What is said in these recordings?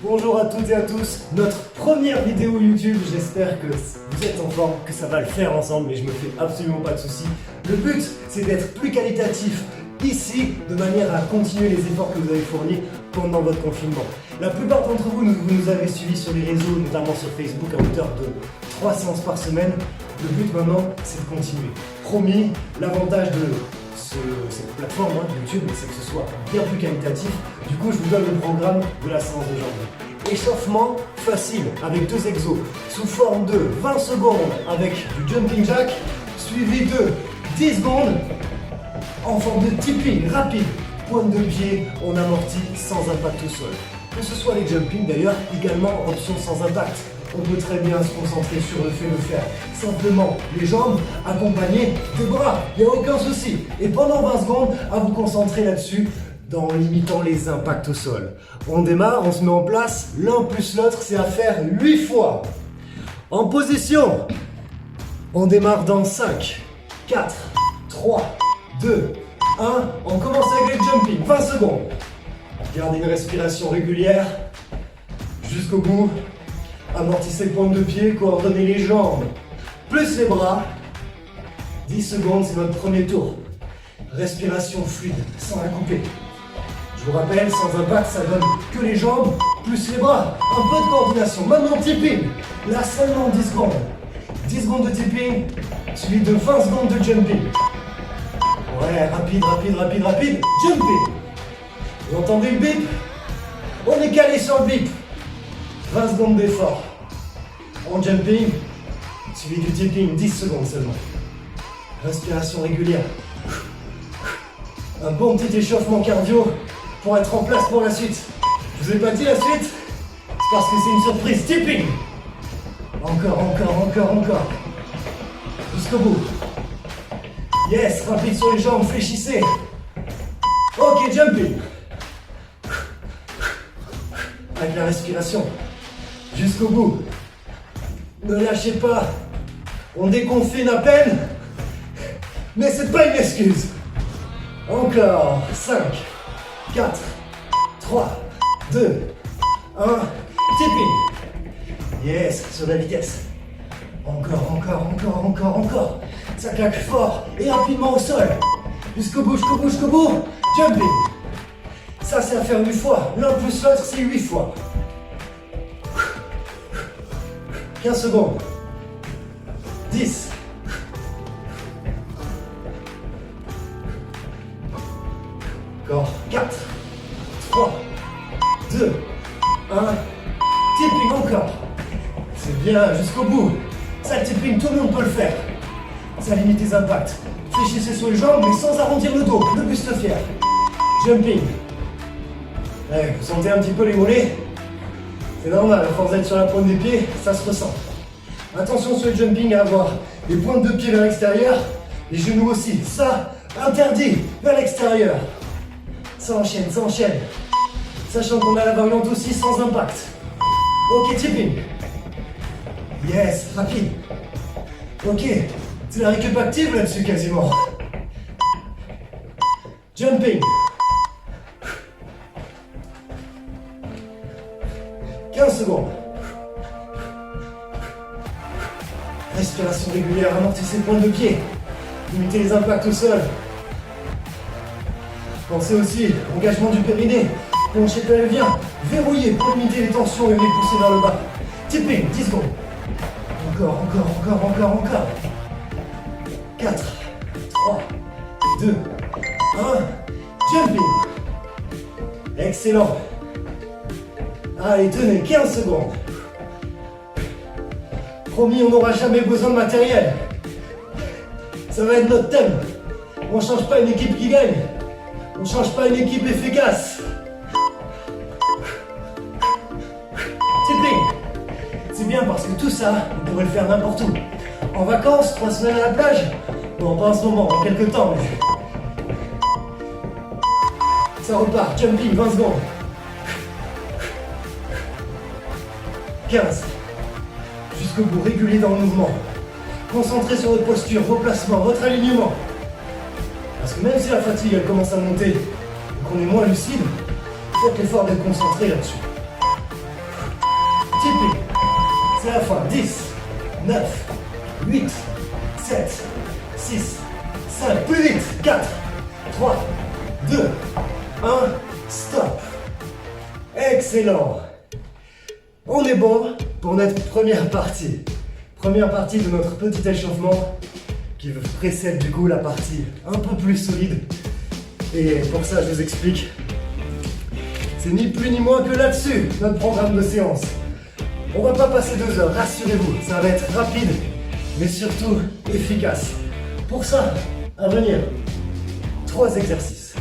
Bonjour à toutes et à tous, notre première vidéo YouTube, j'espère que vous êtes en forme, que ça va le faire ensemble, mais je me fais absolument pas de soucis. Le but, c'est d'être plus qualitatif ici, de manière à continuer les efforts que vous avez fournis pendant votre confinement. La plupart d'entre vous, nous avez suivis sur les réseaux, notamment sur Facebook, à hauteur de 3 séances par semaine. Le but maintenant, c'est de continuer. Promis, l'avantage de cette plateforme YouTube, c'est que ce soit bien plus qualitatif. Du coup, je vous donne le programme de la séance d'aujourd'hui. Échauffement facile avec 2 exos sous forme de 20 secondes avec du jumping jack, suivi de 10 secondes en forme de tipping rapide. Pointe de pied, on amortit sans impact au sol. Que ce soit les jumping d'ailleurs, également option sans impact. On peut très bien se concentrer sur le fait de faire simplement les jambes accompagnées des bras, il n'y a aucun souci. Et pendant 20 secondes, à vous concentrer là-dessus en limitant les impacts au sol. On démarre, on se met en place, l'un plus l'autre, c'est à faire 8 fois. En position, on démarre dans 5, 4, 3, 2, 1. On commence avec les jumping, 20 secondes. Gardez une respiration régulière jusqu'au bout. Amortissez les pointes de pied, coordonnez les jambes, plus les bras. 10 secondes, c'est notre premier tour. Respiration fluide, sans la couper. Je vous rappelle, sans impact, ça donne que les jambes, plus les bras. Un peu de coordination. Maintenant, tipping. Là, seulement 10 secondes. 10 secondes de tipping, suivi de 20 secondes de jumping. Ouais, rapide. Jumping. Vous entendez le bip? On est calé sur le bip. 20 secondes d'effort. En jumping, suivi du tipping, 10 secondes seulement. Respiration régulière. Un bon petit échauffement cardio pour être en place pour la suite. Je vous ai pas dit la suite, c'est parce que c'est une surprise. Tipping. Encore. Jusqu'au bout. Yes, rapide sur les jambes, fléchissez. Ok, jumping. Avec la respiration. Jusqu'au bout. Ne lâchez pas. On déconfine à peine. Mais c'est pas une excuse. Encore. 5, 4, 3, 2, 1. Tipping. Yes, sur la vitesse. Encore. Ça claque fort et rapidement au sol. Jusqu'au bout. Jumping. Ça, c'est à faire 8 fois. L'un plus l'autre, c'est 8 fois. 15 secondes. 10. Encore. 4, 3, 2, 1. Tipping encore. C'est bien, jusqu'au bout. Ça, le tipping, tout le monde peut le faire. Ça limite les impacts. Fléchissez sur les jambes, mais sans arrondir le dos. Le buste fier. Jumping. Ouais, vous sentez un petit peu les mollets? C'est normal, à force d'être sur la pointe des pieds, ça se ressent. Attention sur le jumping à avoir les pointes de pied vers l'extérieur, les genoux aussi. Ça, interdit, vers l'extérieur. Ça enchaîne. Sachant qu'on a la variante aussi sans impact. Ok, tipping. Yes, rapide. Ok, c'est la récup active là-dessus quasiment. Jumping. 15 secondes. Respiration régulière, amortissez les pointes de pied. Limitez les impacts au sol. Pensez aussi à l'engagement du périnée. Plancher pelvien. Verrouillez pour limiter les tensions et les pousser vers le bas. Tipping, 10 secondes. Encore. 4, 3, 2, 1. Jumping. Excellent. Allez, tenez, 15 secondes. Promis, on n'aura jamais besoin de matériel. Ça va être notre thème. On ne change pas une équipe qui gagne. On ne change pas une équipe efficace. Tipping. C'est bien parce que tout ça, on pourrait le faire n'importe où. En vacances, 3 semaines à la plage. Bon, pas en ce moment, en quelques temps. Mais... ça repart. Jumping, 20 secondes. 15. Jusqu'au bout, régulier dans le mouvement. Concentrez sur votre posture, vos placements, votre alignement. Parce que même si la fatigue elle commence à monter et qu'on est moins lucide, faites l'effort d'être concentré là-dessus. skipping. C'est la fin. 10, 9, 8, 7, 6, 5. Plus vite. 4, 3, 2, 1. Stop. Excellent. On est bon pour notre première partie. Première partie de notre petit échauffement qui précède du coup la partie un peu plus solide. Et pour ça, je vous explique. C'est ni plus ni moins que là-dessus, notre programme de séance. On va pas passer 2 heures, rassurez-vous, ça va être rapide, mais surtout efficace. Pour ça, à venir, 3 exercices.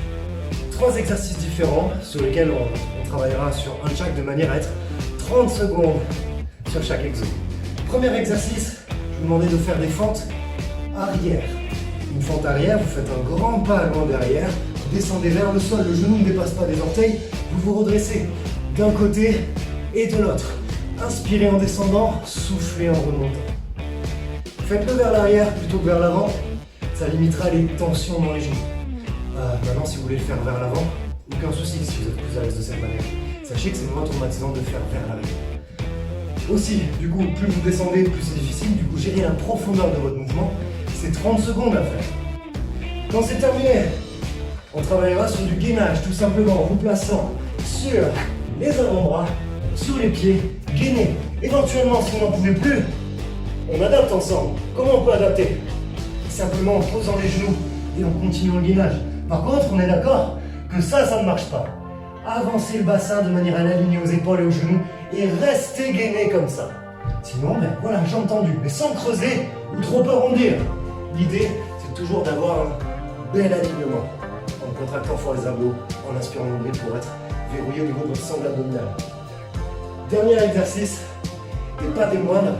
3 exercices différents sur lesquels on travaillera sur un de chaque de manière à être 30 secondes sur chaque exo. Premier exercice, je vous demandais de faire des fentes arrière. Une fente arrière, vous faites un grand pas avant derrière, vous descendez vers le sol, le genou ne dépasse pas des orteils, vous vous redressez d'un côté et de l'autre. Inspirez en descendant, soufflez en remontant. Faites-le vers l'arrière plutôt que vers l'avant, ça limitera les tensions dans les genoux. Maintenant, si vous voulez le faire vers l'avant, aucun souci si vous êtes plus à l'aise de cette manière. Sachez que c'est moins traumatisant de le faire vers l'arrière. Aussi, du coup, plus vous descendez, plus c'est difficile. Du coup, gérer la profondeur de votre mouvement, c'est 30 secondes à faire. Quand c'est terminé, on travaillera sur du gainage, tout simplement en vous plaçant sur les avant-bras, sur les pieds, gainer. Éventuellement, si vous n'en pouvez plus, on adapte ensemble. Comment on peut adapter? Simplement en posant les genoux et en continuant le gainage. Par contre, on est d'accord que ça ne marche pas. Avancez le bassin de manière à l'aligner aux épaules et aux genoux et restez gainé comme ça. Sinon, ben voilà, jambes tendues, mais sans creuser ou trop arrondir. L'idée, c'est toujours d'avoir un bel alignement en contractant fort les abdos, en inspirant nombril pour être verrouillé au niveau de votre sangle abdominale. Dernier exercice, et pas des moindres,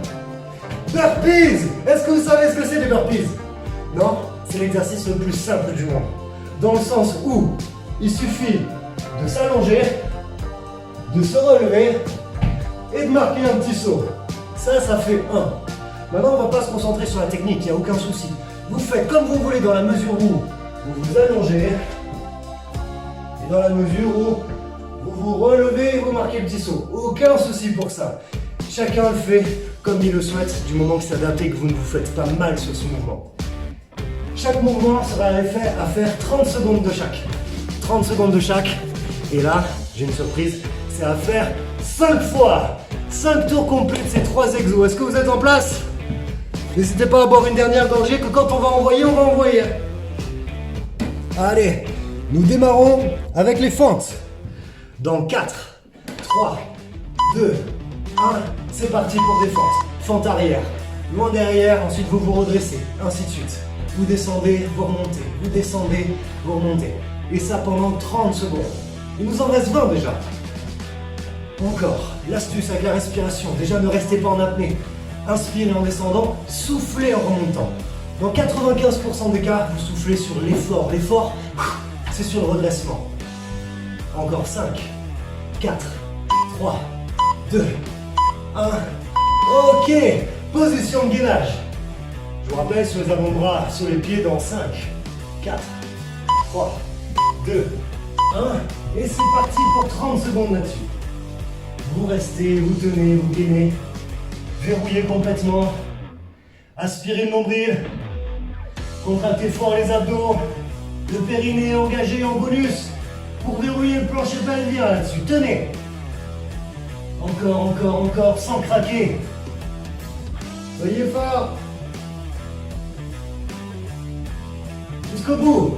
burpees. Est-ce que vous savez ce que c'est les burpees? Non, c'est l'exercice le plus simple du monde. Dans le sens où il suffit de s'allonger, de se relever et de marquer un petit saut. Ça fait 1. Maintenant, on ne va pas se concentrer sur la technique, il n'y a aucun souci. Vous faites comme vous voulez dans la mesure où vous vous allongez et dans la mesure où vous vous relevez et vous marquez le petit saut. Aucun souci pour ça. Chacun le fait comme il le souhaite du moment que c'est adapté et que vous ne vous faites pas mal sur ce mouvement. Chaque mouvement sera fait à faire 30 secondes de chaque. 30 secondes de chaque. Et là, j'ai une surprise, c'est à faire 5 fois. 5 tours complets de ces 3 exos. Est-ce que vous êtes en place? N'hésitez pas à boire une dernière gorgée que quand on va envoyer. Allez, nous démarrons avec les fentes. Dans 4, 3, 2, 1, c'est parti pour des fentes. Fente arrière, loin derrière, ensuite vous vous redressez, ainsi de suite. Vous descendez, vous remontez, vous descendez, vous remontez. Et ça pendant 30 secondes. Il nous en reste 20 déjà. Encore, l'astuce avec la respiration. Déjà, ne restez pas en apnée. Inspirez en descendant, soufflez en remontant. Dans 95% des cas, vous soufflez sur l'effort. L'effort, c'est sur le redressement. Encore 5, 4, 3, 2, 1. Ok, position de gainage. Je vous rappelle, sur les avant-bras, sur les pieds dans 5, 4, 3, 2, 1. Et c'est parti pour 30 secondes là-dessus. Vous restez, vous tenez, vous gainez. Verrouillez complètement. Aspirez le nombril. Contractez fort les abdos. Le périnée engagé en bonus pour verrouiller le plancher pelvien là-dessus. Tenez. Encore, sans craquer. Soyez fort. Jusqu'au bout.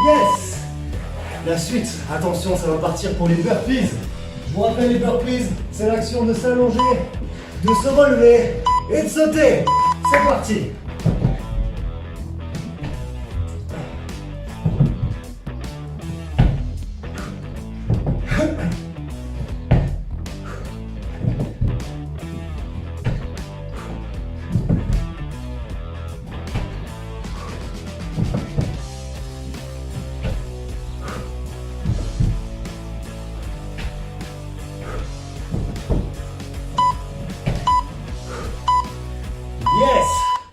Yes. La suite, attention, ça va partir pour les burpees. Je vous rappelle, les burpees, c'est l'action de s'allonger, de se relever et de sauter. C'est parti.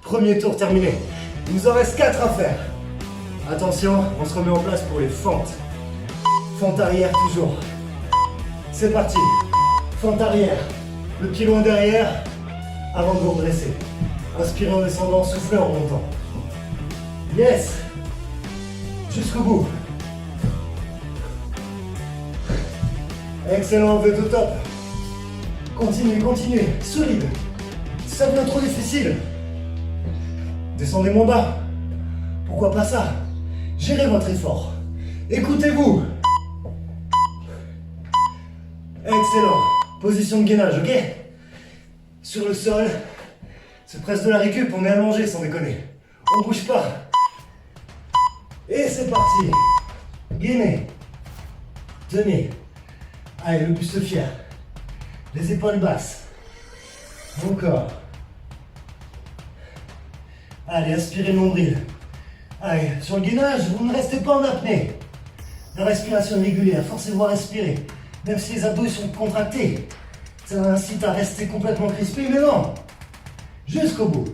Premier tour terminé. Il nous en reste 4 à faire. Attention, on se remet en place pour les fentes. Fente arrière toujours. C'est parti. Fente arrière. Le pied loin derrière avant de vous redresser. Inspirez en descendant, soufflez en remontant. Yes. Jusqu'au bout. Excellent, vous êtes au top. Continuez, continuez, solide. Si ça devient trop difficile, descendez moins bas. Pourquoi pas ça? Gérez votre effort. Écoutez-vous. Excellent. Position de gainage, ok? Sur le sol, c'est presque de la récup, on est allongé sans déconner. On bouge pas. Et c'est parti. Gainez. Tenez. Allez, le buste fier. Les épaules basses. Encore. Allez, aspirez le nombril. Allez, sur le gainage, vous ne restez pas en apnée. La respiration est régulière, forcez-vous à respirer. Même si les abdos sont contractés. Ça incite à rester complètement crispé, mais non. Jusqu'au bout.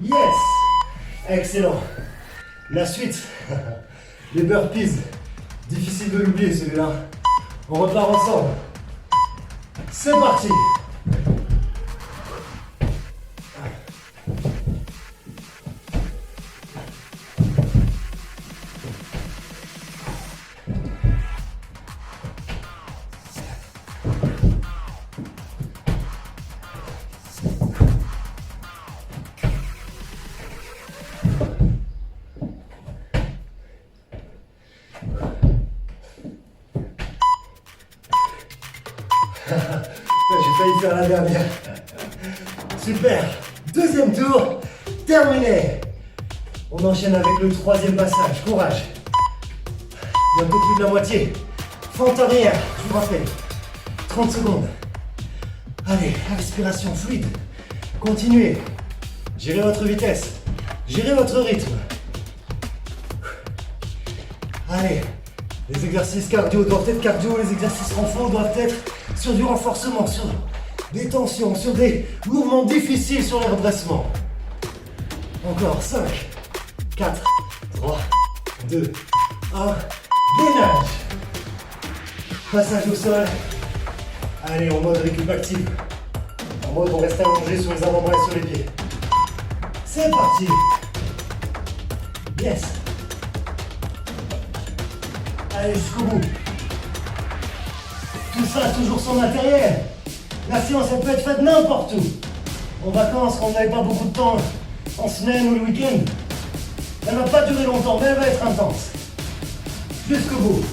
Yes. Excellent. La suite. Les burpees. Difficile de l'oublier celui-là. On repart ensemble. C'est parti. J'ai failli faire la dernière. Super. Deuxième tour. Terminé. On enchaîne avec le troisième passage. Courage. Bientôt plus de la moitié. Fente arrière. Je vous rappelle. 30 secondes. Allez, respiration fluide. Continuez. Gérez votre vitesse. Gérez votre rythme. Allez. Les exercices cardio doivent être cardio. Les exercices renfort doivent être sur du renforcement, sur des tensions, sur des mouvements difficiles sur les redressements. Encore 5, 4, 3, 2, 1. Gainage. Passage au sol. Allez, en mode récup active. En mode on reste allongé sur les avant-bras et sur les pieds. C'est parti. Yes. Allez, jusqu'au bout. Tout ça toujours sans matériel. La séance elle peut être faite n'importe où. En vacances, quand on n'avait pas beaucoup de temps, en semaine ou le week-end. Elle ne va pas durer longtemps, mais elle va être intense. Jusqu'au bout.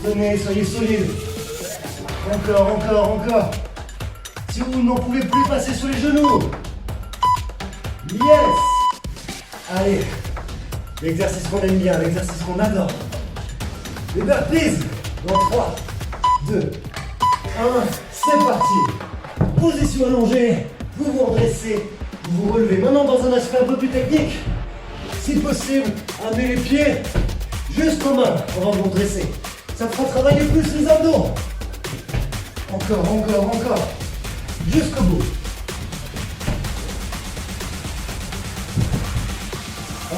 Tenez, soyez solides. Encore, encore, encore. Si vous n'en pouvez plus, passez sur les genoux. Yes. Allez. L'exercice qu'on aime bien, l'exercice qu'on adore. Les burpees. Dans 3, 2, 1, c'est parti. Position allongée, vous vous redressez, vous vous relevez. Maintenant dans un aspect un peu plus technique, si possible, amenez les pieds jusqu'aux mains avant de vous redresser. Ça fera travailler plus les abdos. Encore, encore, encore. Jusqu'au bout.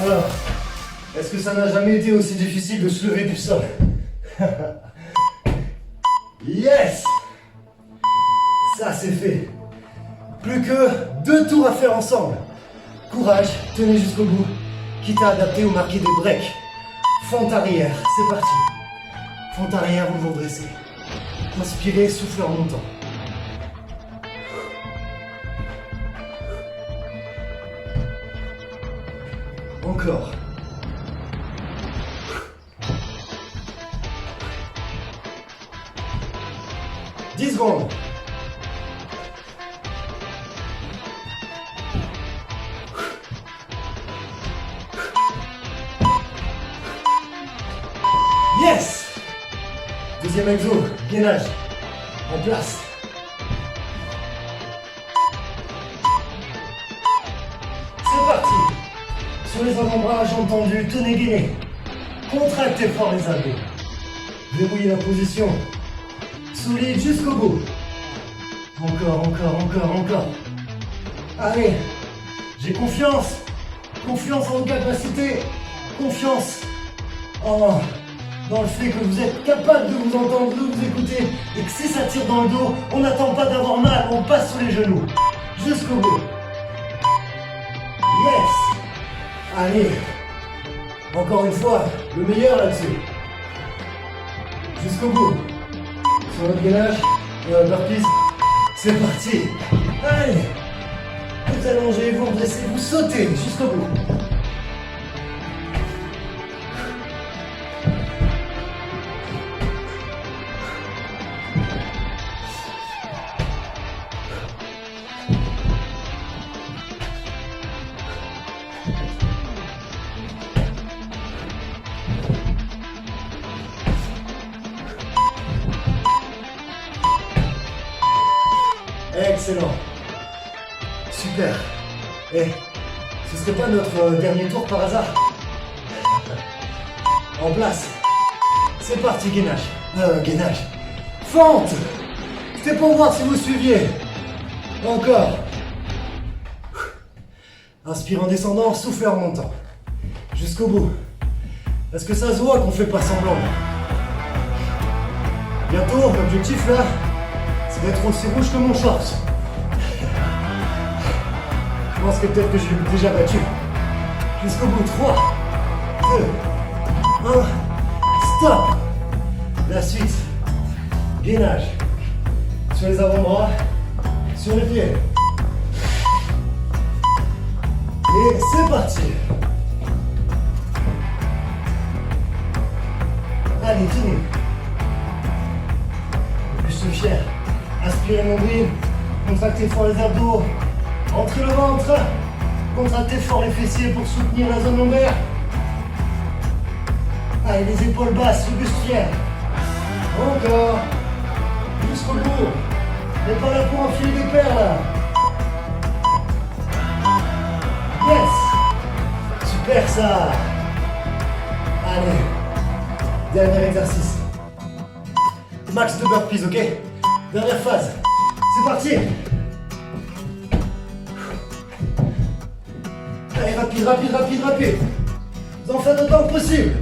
Alors, est-ce que ça n'a jamais été aussi difficile de se lever du sol? Yes! Ça c'est fait. Plus que 2 tours à faire ensemble. Courage, tenez jusqu'au bout. Quitte à adapter ou marquer des breaks. Fente arrière, c'est parti. Fente arrière, vous vous redressez. Inspirez, soufflez en montant. Encore. Secondes. Yes. Deuxième exo, gainage. En place. C'est parti. Sur les avant-bras, jambes tendues, tenez gainé. Contractez fort les abdos. Verrouillez la position. Solide jusqu'au bout. Encore, encore, encore, encore. Allez, j'ai confiance. Confiance en vos capacités. Confiance dans le fait que vous êtes capable de vous entendre, de vous écouter, et que si ça tire dans le dos, on n'attend pas d'avoir mal, on passe sous les genoux. Jusqu'au bout. Yes! Allez. Encore une fois, le meilleur là-dessus. Jusqu'au bout. Sur votre gainage, burpees. C'est parti. Allez. Vous allongez, vous redressez, vous sautez jusqu'au bout. Excellent. Super. Et ce serait pas notre dernier tour par hasard? En place. C'est parti, gainage. Gainage. Fente. C'était pour voir si vous suiviez. Encore. Inspire en descendant, souffle en montant. Jusqu'au bout. Est-ce que ça se voit qu'on fait pas semblant? Bientôt, l'objectif là, c'est d'être aussi rouge que mon short. Je pense que peut-être que je l'ai déjà battu. Jusqu'au bout. 3, 2, 1. Stop. La suite. Gainage. Sur les avant-bras. Sur les pieds. Et c'est parti. Allez, tenez. Je suis fier. Aspirez mon nombril. Contractez fort les abdos. Entrez le ventre. Contractez fort les fessiers pour soutenir la zone lombaire. Allez, les épaules basses, le buste fier. Encore. Jusqu'au bout. N'êtes pas là pour enfiler des perles. Yes. Super ça. Allez. Dernier exercice. Max de burpees, ok? Dernière phase. C'est parti. Allez, rapide, rapide, rapide, rapide. Vous en faites autant que possible.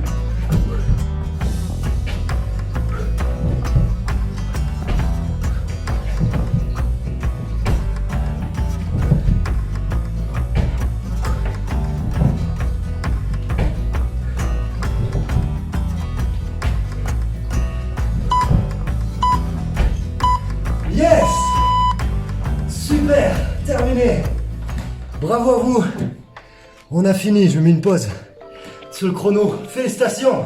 Yes! Super! Terminé! Bravo à vous! On a fini, je mets une pause sur le chrono. Félicitations!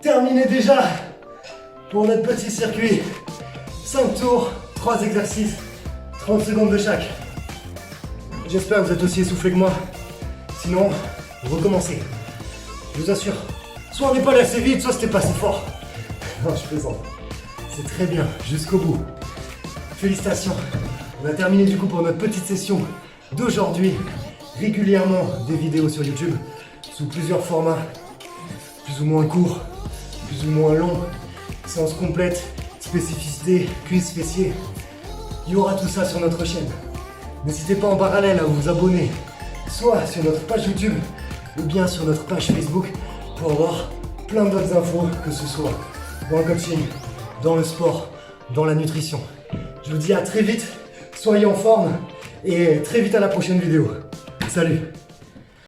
Terminé déjà pour notre petit circuit. 5 tours, 3 exercices, 30 secondes de chaque. J'espère que vous êtes aussi essoufflés que moi. Sinon, recommencez. Je vous assure, soit on n'est pas allé assez vite, soit c'était pas assez fort. Non, je plaisante. C'est très bien, jusqu'au bout. Félicitations. On a terminé du coup pour notre petite session d'aujourd'hui. Régulièrement des vidéos sur YouTube sous plusieurs formats, plus ou moins courts, plus ou moins longs, séances complètes, spécificité, cuisses, fessiers. Il y aura tout ça sur notre chaîne. N'hésitez pas en parallèle à vous abonner, soit sur notre page YouTube ou bien sur notre page Facebook pour avoir plein d'autres infos, que ce soit dans le coaching, dans le sport, dans la nutrition. Je vous dis à très vite, soyez en forme et très vite à la prochaine vidéo. Salut!